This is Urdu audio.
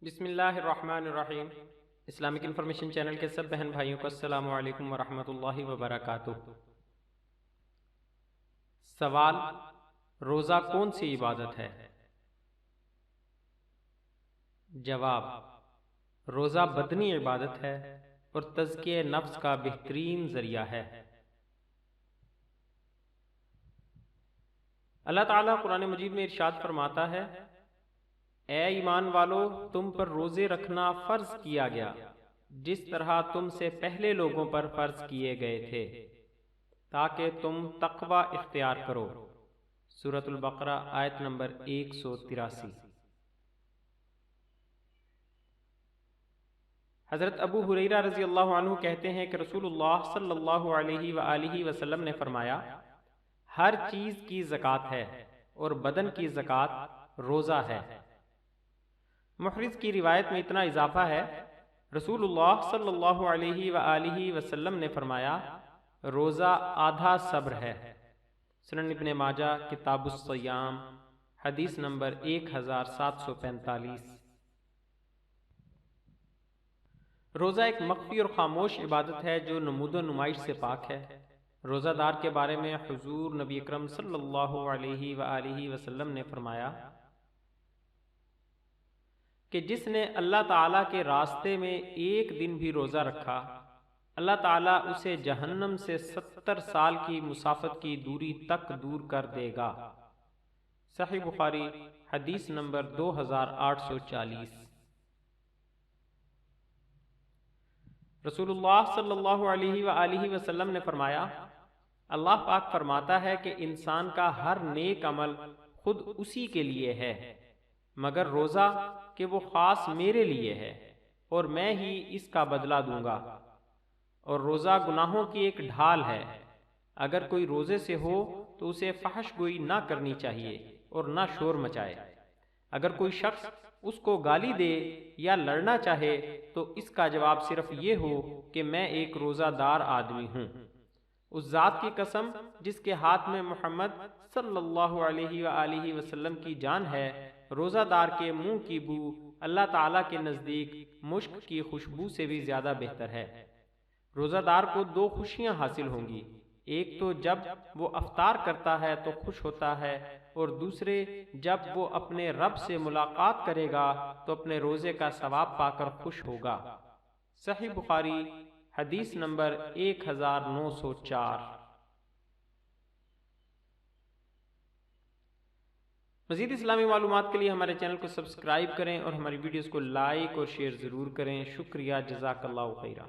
بسم اللہ الرحمن الرحیم۔ اسلامک انفارمیشن چینل کے سب بہن بھائیوں کو السلام علیکم ورحمۃ اللہ وبرکاتہ۔ سوال: روزہ کون سی عبادت ہے؟ جواب: روزہ بدنی عبادت ہے اور تزکیہ نفس کا بہترین ذریعہ ہے۔ اللہ تعالیٰ قرآن مجید میں ارشاد فرماتا ہے: اے ایمان والو، تم پر روزے رکھنا فرض کیا گیا جس طرح تم سے پہلے لوگوں پر فرض کیے گئے تھے تاکہ تم تقوی اختیار کرو۔ سورۃ البقرہ آیت نمبر 183۔ حضرت ابو ہریرہ رضی اللہ عنہ کہتے ہیں کہ رسول اللہ صلی اللہ علیہ وآلہ وسلم نے فرمایا: ہر چیز کی زکوٰۃ ہے اور بدن کی زکوٰۃ روزہ ہے۔ محرز کی روایت میں اتنا اضافہ ہے: رسول اللہ صلی اللہ علیہ وآلہ وسلم نے فرمایا: روزہ آدھا صبر ہے۔ سنن ابن ماجہ کتاب الصیام حدیث نمبر 1745۔ روزہ ایک مخفی اور خاموش عبادت ہے جو نمود و نمائش سے پاک ہے۔ روزہ دار کے بارے میں حضور نبی اکرم صلی اللہ علیہ وآلہ وسلم نے فرمایا کہ جس نے اللہ تعالیٰ کے راستے میں ایک دن بھی روزہ رکھا، اللہ تعالیٰ اسے جہنم سے 70 سال کی مسافت کی دوری تک دور کر دے گا۔ صحیح بخاری حدیث نمبر 2840۔ رسول اللہ صلی اللہ علیہ وآلہ وسلم نے فرمایا: اللہ پاک فرماتا ہے کہ انسان کا ہر نیک عمل خود اسی کے لیے ہے مگر روزہ کہ وہ خاص میرے لیے ہے اور میں ہی اس کا بدلہ دوں گا۔ اور روزہ گناہوں کی ایک ڈھال ہے۔ اگر کوئی روزے سے ہو تو اسے فحش گوئی نہ کرنی چاہیے اور نہ شور مچائے۔ اگر کوئی شخص اس کو گالی دے یا لڑنا چاہے تو اس کا جواب صرف یہ ہو کہ میں ایک روزہ دار آدمی ہوں۔ اس ذات کی قسم جس کے ہاتھ میں محمد صلی اللہ علیہ وآلہ وسلم کی جان ہے، روزہ دار کے منہ کی بو اللہ تعالیٰ کے نزدیک مشک کی خوشبو سے بھی زیادہ بہتر ہے۔ روزہ دار کو دو خوشیاں حاصل ہوں گی، ایک تو جب وہ افطار کرتا ہے تو خوش ہوتا ہے، اور دوسرے جب وہ اپنے رب سے ملاقات کرے گا تو اپنے روزے کا ثواب پا کر خوش ہوگا۔ صحیح بخاری حدیث نمبر 1904۔ مزید اسلامی معلومات کے لیے ہمارے چینل کو سبسکرائب کریں اور ہماری ویڈیوز کو لائک اور شیئر ضرور کریں۔ شکریہ، جزاک اللہ خیرہ۔